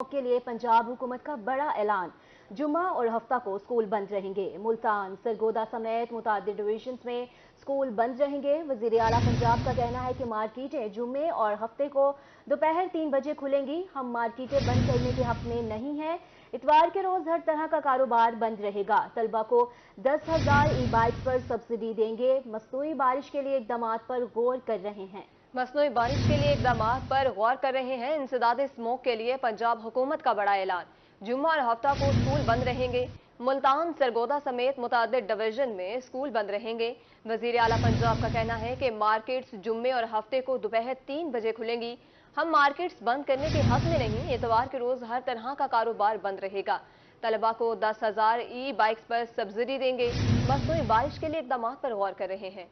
के लिए पंजाब हुकूमत का बड़ा ऐलान। जुम्मा और हफ्ता को स्कूल बंद रहेंगे। मुल्तान, सरगोदा समेत मुतादिद डिवीजन्स में स्कूल बंद रहेंगे। वज़ीर आला पंजाब का कहना है कि मार्केटें जुम्मे और हफ्ते को दोपहर 3 बजे खुलेंगी। हम मार्केटें बंद करने के हक में नहीं हैं। इतवार के रोज हर तरह का कारोबार बंद रहेगा। तलबा को 10,000 ई बाइक्स पर सब्सिडी देंगे। मसनूई बारिश के लिए इक़दामात पर गौर कर रहे हैं। मसनूई बारिश के लिए इक़दामात पर गौर कर रहे हैं। इंसदाद स्मोक के लिए पंजाब हुकूमत का बड़ा ऐलान। जुम्मा और हफ्ता को स्कूल बंद रहेंगे। मुल्तान, सरगोदा समेत मुतादिद डिवीजन में स्कूल बंद रहेंगे। वज़ीर आला पंजाब का कहना है कि मार्केट्स जुम्मे और हफ्ते को दोपहर 3 बजे खुलेंगी। हम मार्केट्स बंद करने के हक में नहीं। इतवार के रोज हर तरह का कारोबार बंद रहेगा। तलबा को 10,000 ई बाइक्स पर सब्सिडी देंगे। मसनूई बारिश के लिए इक़दामात पर गौर कर रहे हैं।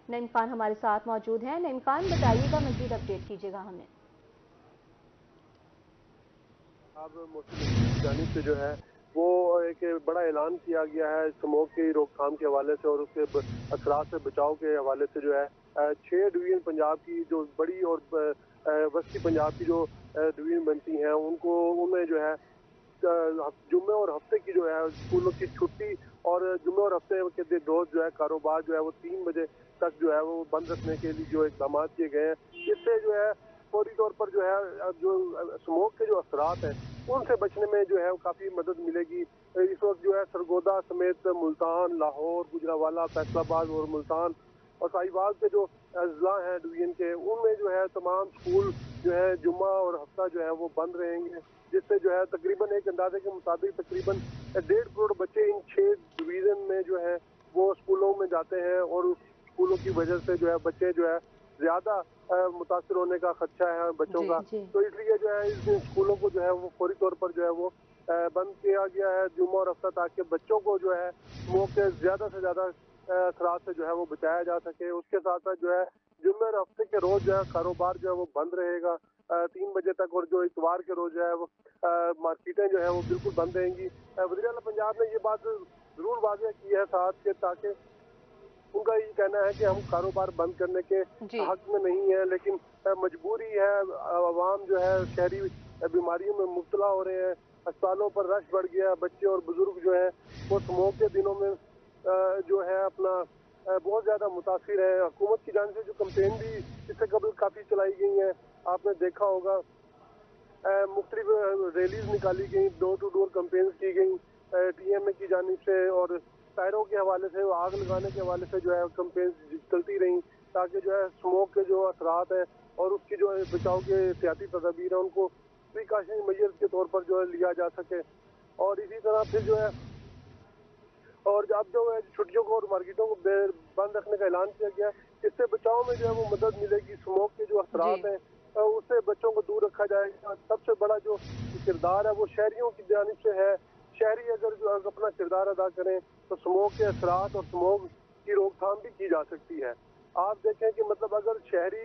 नईम खान हमारे साथ मौजूद हैं। नईम खान, बताइएगा, मजीद अपडेट कीजिएगा हमें। अब मौसम की जानिब से जो है वो एक बड़ा ऐलान किया गया है स्मोक की रोकथाम के हवाले से और उसके असरात से बचाव के हवाले से जो है 6 डिवीजन पंजाब की जो बड़ी और वस्ती पंजाब की जो डिवीजन बनती हैं उनको उनमें जो है जुम्मे और हफ्ते की जो है स्कूलों की छुट्टी और जुम्मे और हफ्ते के रोज जो है कारोबार जो है वो 3 बजे तक जो है वो बंद रखने के लिए जो इकदाम किए गए हैं। इससे जो है फौरी तौर पर जो है जो स्मोक के जो असरात हैं उनसे बचने में जो है काफ़ी मदद मिलेगी। इस वक्त जो है सरगोदा समेत मुल्तान, लाहौर, गुजरावाला, फैसलाबाद और मुल्तान और साहिवाल के जो अजला हैं डिवीजन के उनमें जो है तमाम स्कूल जो है जुम्मा और हफ्ता जो है वो बंद रहेंगे, जिससे जो है तकरीबन एक अंदाजे के मुताबिक तकरीबन 1.5 करोड़ बच्चे इन 6 डिवीजन में जो है वो स्कूलों में जाते हैं और उस स्कूलों की वजह से जो है बच्चे जो है ज्यादा मुतासर होने का खदशा है बच्चों का। तो इसलिए जो है इन स्कूलों को जो है वो फौरी तौर पर जो है वो बंद किया गया है जुम्मा और हफ्ता, ताकि बच्चों को जो है स्मोक के ज्यादा से ज्यादा असरात से जो है वो बचाया जा सके। उसके साथ साथ जो है जुम्मे और हफ्ते के रोज जो है कारोबार जो है वो बंद रहेगा 3 बजे तक और जो इतवार के रोज जो है वो मार्केटें जो है वो बिल्कुल बंद रहेंगी। वज़ीर आला पंजाब ने ये बात जरूर वाज़ेह की है साथ के, ताकि उनका ये कहना है कि हम कारोबार बंद करने के हक में नहीं है, लेकिन मजबूरी है। आवाम जो है शहरी बीमारियों में मुब्तला हो रहे हैं, अस्पतालों पर रश बढ़ गया, बच्चे और बुजुर्ग जो है वो स्मोक के दिनों में जो है अपना बहुत ज़्यादा मुतासिर है। हुकूमत की जानिब से जो कंपेन भी इससे कबल काफ़ी चलाई गई हैं, आपने देखा होगा मुख्तलिफ रैलीज निकाली गई, डोर टू डोर कंपेन की गई TMA की जानिब से और टायरों के हवाले से आग लगाने के हवाले से जो है कंपेन चलती रही, ताकि जो है स्मोक के जो असरात हैं और उसकी जो बचाव के एहतियाती तदाबीर हैं उनको प्रिकॉशनरी मेजर्स के तौर पर जो है लिया जा सके। और इसी तरह फिर जो है और अब जो है छुट्टियों को और मार्केटों को बंद रखने का ऐलान किया गया, इससे बचाव में जो है वो मदद मिलेगी। स्मोक के जो असरात हैं उससे बच्चों को दूर रखा जाएगा। सबसे बड़ा जो किरदार है वो शहरियों की जानिब से है। शहरी अगर जो अपना किरदार अदा करें तो स्मोक के असरात और स्मोक की रोकथाम भी की जा सकती है। आप देखें कि मतलब अगर शहरी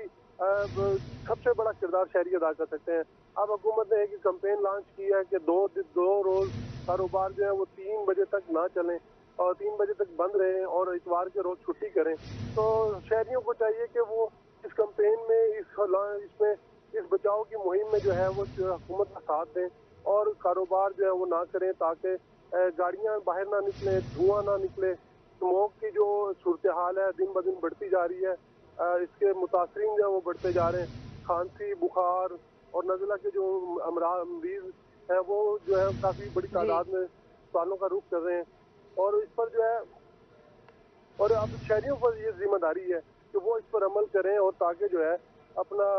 सबसे बड़ा किरदार शहरी अदा कर सकते हैं। अब हुकूमत ने एक कैंपेन लॉन्च किया है कि दो रोज कारोबार जो है वो 3 बजे तक ना चलें और 3 बजे तक बंद रहें और इतवार के रोज छुट्टी करें। तो शहरियों को चाहिए कि वो इस कैंपेन में इसमें इस बचाव की मुहिम में जो है वो हुकूमत का साथ दें और कारोबार जो है वो ना करें, ताकि गाड़ियां बाहर ना निकले, धुआं ना निकले। स्मोक की जो सूरत हाल है दिन ब दिन बढ़ती जा रही है, इसके मुतासरीन जो है वो बढ़ते जा रहे हैं। खांसी, बुखार और नज़ला के जो मरीज हैं वो जो है काफ़ी बड़ी तादाद में अस्पतालों का रुख कर रहे हैं और इस पर जो है और अब शहरियों पर ये जिम्मेदारी है कि वो इस पर अमल करें और ताकि जो है अपना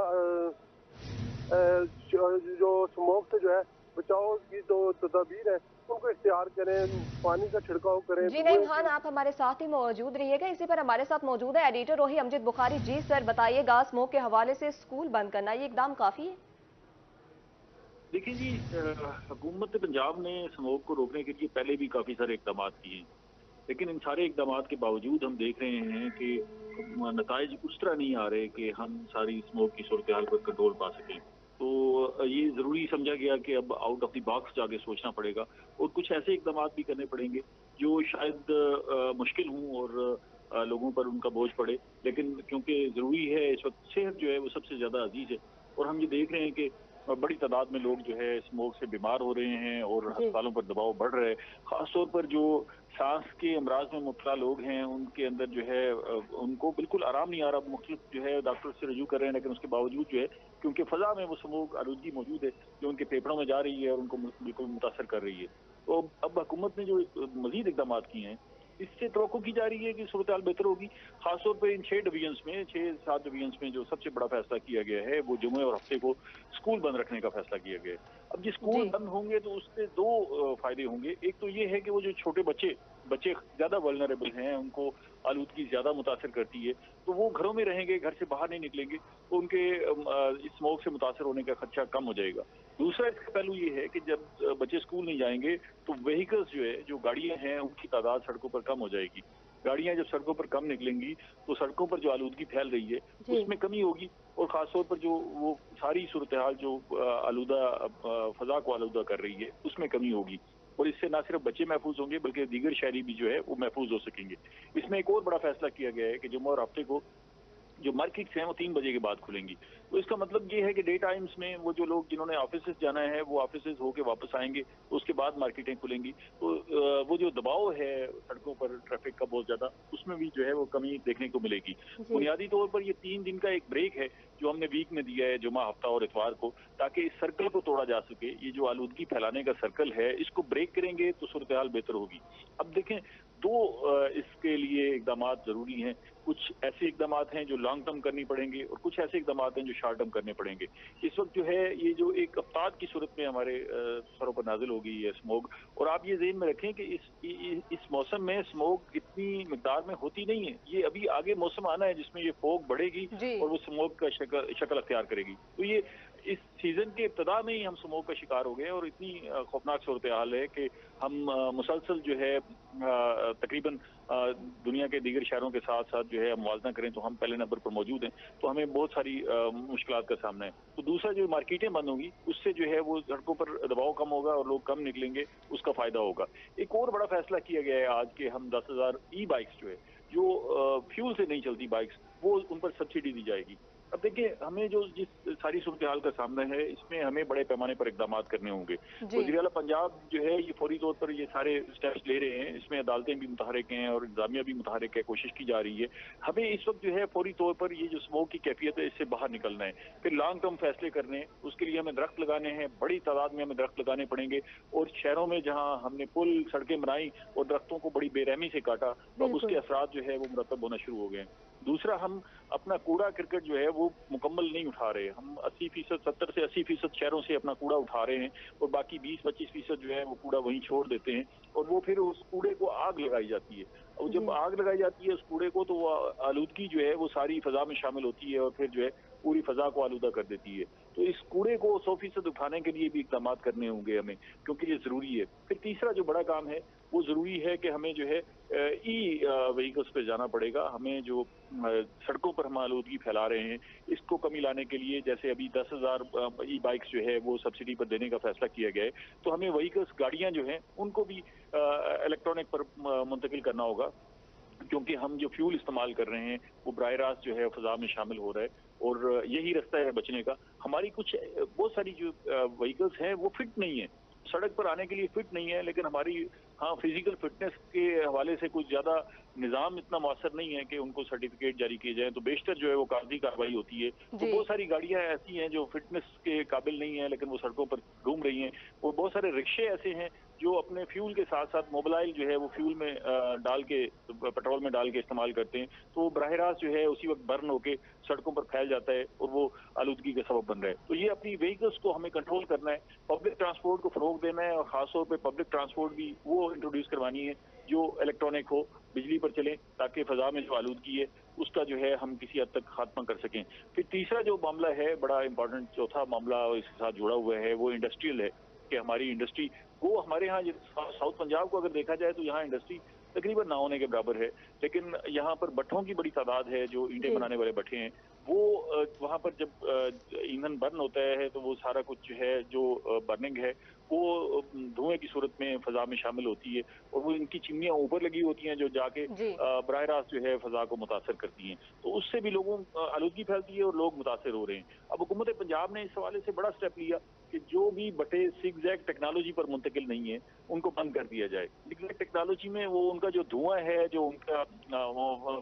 जो स्मोक से जो है बचाव की जो तदाबीर है उनको इख्तियार करें, पानी का छिड़काव करें। जी नईम खान, आप हमारे साथ ही मौजूद रहिएगा। इसी पर हमारे साथ मौजूद है एडिटर रोही अमजद बुखारी। जी सर, बताइएगा, स्मोक के हवाले से स्कूल बंद करना ये इकदाम काफी है? देखिए जी, हुकूमत पंजाब ने स्मोक को रोकने के लिए पहले भी काफ़ी सारे इकदाम किए हैं, लेकिन इन सारे इकदाम के बावजूद हम देख रहे हैं कि नताइज उस तरह नहीं आ रहे कि हम सारी स्मोक की सूरत हाल पर कंट्रोल पा सकें। तो ये ज़रूरी समझा गया कि अब आउट ऑफ द बॉक्स जाके सोचना पड़ेगा और कुछ ऐसे इकदाम भी करने पड़ेंगे जो शायद मुश्किल हों और लोगों पर उनका बोझ पड़े, लेकिन क्योंकि ज़रूरी है, इस वक्त सेहत जो है वो सबसे ज़्यादा अजीज है और हम ये देख रहे हैं कि बड़ी तादाद में लोग जो है स्मोक से बीमार हो रहे हैं और जी। अस्पतालों पर दबाव बढ़ रहा है। खासतौर पर जो सांस के अमराज में मुब्तला लोग हैं उनके अंदर जो है उनको बिल्कुल आराम नहीं आ रहा। मुख्तलिफ जो है डॉक्टर से रजू कर रहे हैं, लेकिन उसके बावजूद जो है क्योंकि फजा में वो स्मोक आलूदगी मौजूद है जो उनके फेफड़ों में जा रही है और उनको बिल्कुल मुतासर कर रही है। तो अब हुकूमत ने जो मजीद इकदाम किए हैं इससे तवक्को की जा रही है कि सूरत हाल बेहतर होगी। खासतौर पर इन 6 डिवीजन्स में 6-7 डिवीजन्स में जो सबसे बड़ा फैसला किया गया है वो जुमे और हफ्ते को स्कूल बंद रखने का फैसला किया गया है। अब ये स्कूल जी। बंद होंगे तो उससे दो फायदे होंगे। एक तो ये है कि वो जो छोटे बच्चे बच्चे ज्यादा वल्नरेबल हैं, उनको आलूदगी ज्यादा मुतासर करती है, तो वो घरों में रहेंगे, घर से बाहर नहीं निकलेंगे, तो उनके इस स्मोक से मुतासर होने का खदशा कम हो जाएगा। दूसरा इसका पहलू ये है कि जब बच्चे स्कूल नहीं जाएंगे तो व्हीकल्स जो है, जो गाड़ियां हैं, उनकी तादाद सड़कों पर कम हो जाएगी। गाड़ियां जब सड़कों पर कम निकलेंगी तो सड़कों पर जो आलूदगी फैल रही है जी। उसमें कमी होगी और खासतौर पर जो वो सारी सूरत हाल जो आलूदा फजा को आलूदा कर रही है उसमें कमी होगी और इससे ना सिर्फ बच्चे महफूज होंगे बल्कि दीगर शहरी भी जो है वो महफूज हो सकेंगे। इसमें एक और बड़ा फैसला किया गया है कि जुम्मे और हफ्ते को जो मार्केट्स हैं वो 3 बजे के बाद खुलेंगी। तो इसका मतलब ये है कि डे टाइम्स में वो जो लोग जिन्होंने ऑफिस जाना है वो ऑफिस होके वापस आएंगे, तो उसके बाद मार्केटें खुलेंगी। तो वो जो दबाव है सड़कों पर ट्रैफिक का बहुत ज्यादा, उसमें भी जो है वो कमी देखने को मिलेगी। जी। बुनियादी तौर पर ये 3 दिन का एक ब्रेक है जो हमने वीक में दिया है, जुमा, हफ्ता और इतवार को, ताकि इस सर्कल को तोड़ा जा सके। ये जो आलूदगी फैलाने का सर्कल है इसको ब्रेक करेंगे तो सूरत हाल बेहतर होगी। अब देखें, दो इसके लिए इकदाम जरूरी हैं। कुछ ऐसे इकदाम हैं जो लॉन्ग टर्म करनी पड़ेंगे और कुछ ऐसे इकदाम हैं जो शॉर्ट टर्म करने पड़ेंगे। इस वक्त जो है ये जो एक अफ्ताब की सूरत में हमारे सरों पर नाजिल हो गई है स्मोक, और आप ये ज़हन में रखें कि इस मौसम में स्मोक इतनी मिकदार में होती नहीं है। ये अभी आगे मौसम आना है जिसमें ये फोग बढ़ेगी जी। और वो स्मोक का शक्ल अख्तियार करेगी। तो ये इस सीजन के इब्तदा में ही हम स्मोक का शिकार हो गए और इतनी खौफनाक सूरत हाल है कि हम मुसलसल जो है तकरीबन दुनिया के दीगर शहरों के साथ साथ जो है मुआवजा करें तो हम पहले नंबर पर मौजूद हैं। तो हमें बहुत सारी मुश्किलात का सामना है। तो दूसरा जो मार्केटें बंद होंगी उससे जो है वो सड़कों पर दबाव कम होगा और लोग कम निकलेंगे, उसका फायदा होगा। एक और बड़ा फैसला किया गया है आज के, हम 10,000 ई बाइक्स जो है, जो फ्यूल से नहीं चलती बाइक्स, वो उन पर सब्सिडी दी जाएगी। अब देखिए, हमें जो जिस सारी सूरत हाल का सामना है इसमें हमें बड़े पैमाने पर इकदाम करने होंगे। जी। वज़ीर आला पंजाब जो है ये फौरी तौर पर ये सारे स्टेप्स ले रहे हैं। इसमें अदालतें भी मुतहरिक हैं और इंतजामिया भी मुतहरिक है, कोशिश की जा रही है। हमें इस वक्त जो है फौरी तौर पर ये जो स्मोक की कैफियत है इससे बाहर निकलना है, फिर लॉन्ग टर्म फैसले करने हैं। उसके लिए हमें दरख्त लगाने हैं, बड़ी तादाद में हमें दरख्त लगाने पड़ेंगे और शहरों में जहाँ हमने पुल सड़कें बनाई और दरख्तों को बड़ी बेरहमी से काटा, तो अब उसके बिल्कुल। असरात जो है वो मुरतब होना शुरू हो गए हैं। दूसरा, हम अपना कूड़ा क्रिकेट जो है वो मुकम्मल नहीं उठा रहे। हम 80%, 70 से 80% शहरों से अपना कूड़ा उठा रहे हैं और बाकी 20-25% जो है वो कूड़ा वहीं छोड़ देते हैं और वो फिर उस कूड़े को आग लगाई जाती है। और जब जी। आग लगाई जाती है उस कूड़े को, तो वो आलूदगी जो है वो सारी फजा में शामिल होती है और फिर जो है पूरी फजा को आलूदा कर देती है। तो इस कूड़े को 100% उठाने के लिए भी इकदाम करने होंगे हमें, क्योंकि ये जरूरी है। फिर तीसरा जो बड़ा काम है वो जरूरी है कि हमें जो है ई व्हीकल्स पे जाना पड़ेगा। हमें जो सड़कों पर हम आलूदगी फैला रहे हैं इसको कमी लाने के लिए, जैसे अभी 10,000 ई बाइक्स जो है वो सब्सिडी पर देने का फैसला किया गया है, तो हमें व्हीकल्स, गाड़ियां जो हैं उनको भी इलेक्ट्रॉनिक पर मुंतकिल करना होगा, क्योंकि हम जो फ्यूल इस्तेमाल कर रहे हैं वो बराह रास्त जो है फजा में शामिल हो रहा है और यही रास्ता है बचने का। हमारी कुछ बहुत सारी जो व्हीकल्स हैं वो फिट नहीं है, सड़क पर आने के लिए फिट नहीं है, लेकिन हमारी फिजिकल फिटनेस के हवाले से कुछ ज्यादा निज़ाम इतना मौसर नहीं है कि उनको सर्टिफिकेट जारी किए जाए, तो बेशतर जो है वो कागजी कार्रवाई होती है। तो जी। बहुत सारी गाड़ियां ऐसी हैं जो फिटनेस के काबिल नहीं है लेकिन वो सड़कों पर घूम रही हैं, और बहुत सारे रिक्शे ऐसे हैं जो अपने फ्यूल के साथ साथ मोबाइल जो है वो फ्यूल में डाल के, पेट्रोल में डाल के इस्तेमाल करते हैं, तो वो बराह रास्त जो है उसी वक्त बर्न होके सड़कों पर फैल जाता है और वो आलूदगी का सबब बन रहा है। तो ये अपनी व्हीकल्स को हमें कंट्रोल करना है, पब्लिक ट्रांसपोर्ट को फरोग देना है और खासतौर पर पब्लिक ट्रांसपोर्ट भी वो इंट्रोड्यूस करवानी है जो इलेक्ट्रॉनिक हो, बिजली पर चले, ताकि फजा में जो आलूदगी है उसका जो है हम किसी हद तक खात्मा कर सकें। फिर तीसरा जो मामला है बड़ा इंपॉर्टेंट, चौथा मामला इसके साथ जुड़ा हुआ है, वो इंडस्ट्रियल है कि हमारी इंडस्ट्री, वो हमारे यहाँ साउथ पंजाब को अगर देखा जाए तो यहाँ इंडस्ट्री तकरीबन ना होने के बराबर है, लेकिन यहाँ पर भट्ठों की बड़ी तादाद है, जो ईंटें जी। बनाने वाले भट्ठे हैं वो वहाँ पर जब ईंधन बर्न होता है तो वो सारा कुछ जो है, जो बर्निंग है, वो धुएं की सूरत में फजा में शामिल होती है, और वो इनकी चिमनियां ऊपर लगी होती हैं जो जाके जी। बराह रास्त जो है फजा को मुतासर करती हैं, तो उससे भी लोगों आलूदगी फैलती है और लोग मुतासर हो रहे हैं। अब हुकूमत पंजाब ने इस हवाले से बड़ा स्टेप लिया कि जो भी बटे सिगजैग टेक्नोलॉजी पर मुंतकिल नहीं है उनको बंद कर दिया जाए। सिगजैग टेक्नोलॉजी में वो उनका जो धुआं है, जो उनका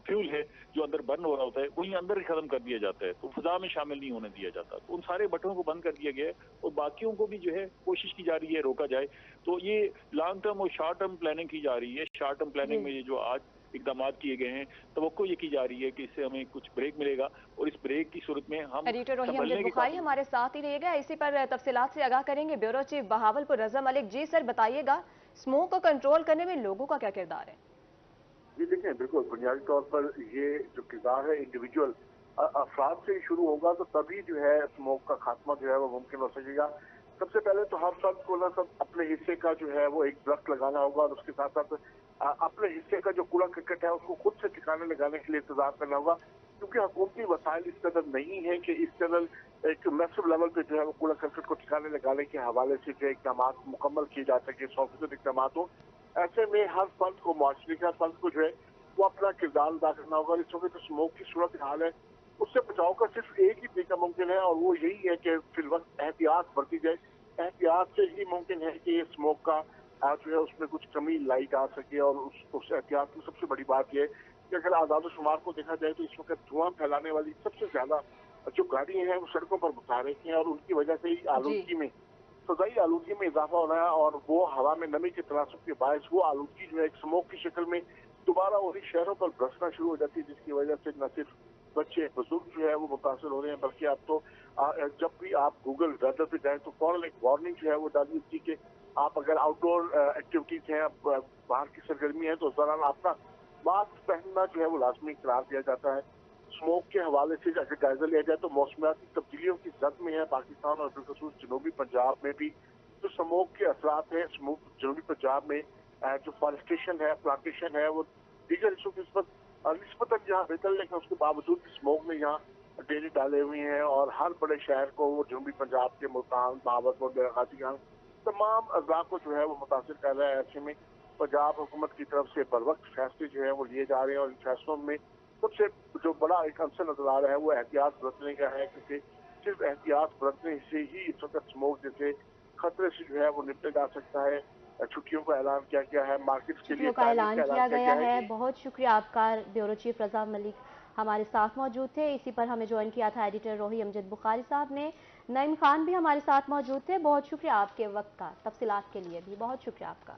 फ्यूल है जो अंदर बर्न हो रहा होता है, वही अंदर ही खत्म कर दिया जाता है, तो फजा में शामिल नहीं होने दिया जाता। तो उन सारे भट्टों को बंद कर दिया गया है और बाकियों को भी जो है कोशिश की जा रही है रोका जाए। तो ये लॉन्ग टर्म और शॉर्ट टर्म प्लानिंग की जा रही है। शॉर्ट टर्म प्लानिंग में ये जो आज इकदाम किए गए हैं, तवक्को ये की जा रही है कि इससे हमें कुछ ब्रेक मिलेगा, और इस ब्रेक की सूरत में हम एडिटर रोही अमजद संभलने की बुखारी हमारे साथ ही रहिएगा, इसी पर तफसीलात से आगाह करेंगे ब्यूरो चीफ बहावलपुर रजा मलिक। जी सर, बताइएगा स्मोक को कंट्रोल करने में लोगों का क्या किरदार है? जी देखें, बिल्कुल बुनियादी तौर पर ये जो किरदार है इंडिविजुअल अफराद से ही शुरू होगा, तो तभी जो है स्मोक का खात्मा जो है वो मुमकिन हो सकेगा। सबसे पहले तो हर फर्द को ना सब अपने हिस्से का जो है वो एक दरख्त लगाना होगा, और उसके साथ साथ अपने हिस्से का जो कूड़ा करकट है उसको खुद से ठिकाने लगाने के लिए इंतजार करना होगा, क्योंकि हुकूमती वसाइल इस कदर नहीं है कि इस कदर एक मैसिव लेवल पे जो है वो कूड़ा करकट को ठिकाने लगाने के हवाले से जो इकदाम मुकम्मल किए जा सके, 100% इकदाम हो। ऐसे में हर फर्द को, मुआशरे का फर्द को जो है वो अपना किरदार अदा करना होगा। इस वक्त स्मोक की सूरत हाल है, उससे बचाव का सिर्फ एक ही तरीका मुमकिन है, और वो यही है कि फिर वक्त एहतियात बरती जाए। एहतियात से ही मुमकिन है कि ये स्मोक का जो है उसमें कुछ कमी लाई जा सके। और उस एहतियात की सबसे बड़ी बात यह है कि अगर आज़ाद शुमार को देखा जाए तो इस वक्त धुआं फैलाने वाली सबसे ज्यादा जो गाड़ियां हैं वो सड़कों पर मुतारिक हैं, और उनकी वजह से ही जी। आलूदगी में, फजाई आलूदगी में इजाफा हो रहा है, और वो हवा में नमी के तनासुब के बायस वो आलूदगी जो है एक स्मोक की शक्ल में दोबारा वही शहरों पर बरसना शुरू हो जाती है, जिसकी वजह से न सिर्फ बच्चे, बुजुर्ग जो है वो मुतासर हो रहे हैं, बल्कि अब तो जब भी आप गूगल वेदर पे जाए तो फौरन एक वार्निंग जो है वो डाली होती है कि आप अगर आउटडोर एक्टिविटीज हैं, बाहर की सरगर्मी है, तो उस दौरान आपका मास्क पहनना जो है वो लाजमी करार दिया जाता है। स्मोक के हवाले से अगर जायजा लिया जाए तो मौसमियाती तब्दीलियों की जद में है पाकिस्तान, और बिलखसूस जनूबी पंजाब में भी जो स्मोक के असरात हैं। स्मोक जनूबी पंजाब में जो फॉरेस्टेशन है, प्लांटेशन है, वो दीगर हिस्सों की निस्बतन यहाँ बेहतर, लेकिन उसके बावजूद स्मोक ने यहाँ डेरे डाले हुए हैं, और हर बड़े शहर को वो जनूबी पंजाब के मुल्तान, बावरपुर, बेरगाजीगंज तमाम अजला को जो है वो मुतासर कर रहा है। ऐसे में पंजाब हुकूमत की तरफ से बर वक्त फैसले जो है वो लिए जा रहे हैं, और इन फैसलों में सबसे जो बड़ा एक अंसर नजर आ रहा है वो एहतियात बरतने का है, क्योंकि सिर्फ एहतियात बरतने से ही इस वक्त स्मोक जैसे खतरे से जो है वो निपटा जा सकता है। छुट्टियों का ऐलान किया गया है, मार्केट्स के लिए छुट्टियों का टाइमिंग ऐलान का ऐलान किया किया गया गया है। है। बहुत शुक्रिया आपका, ब्यूरो चीफ रजा मलिक हमारे साथ मौजूद थे। इसी पर हमें ज्वाइन किया था एडिटर रोही अमजद बुखारी साहब ने। नईम खान भी हमारे साथ मौजूद थे। बहुत शुक्रिया आपके वक्त का, तफसीलात के लिए भी बहुत शुक्रिया आपका।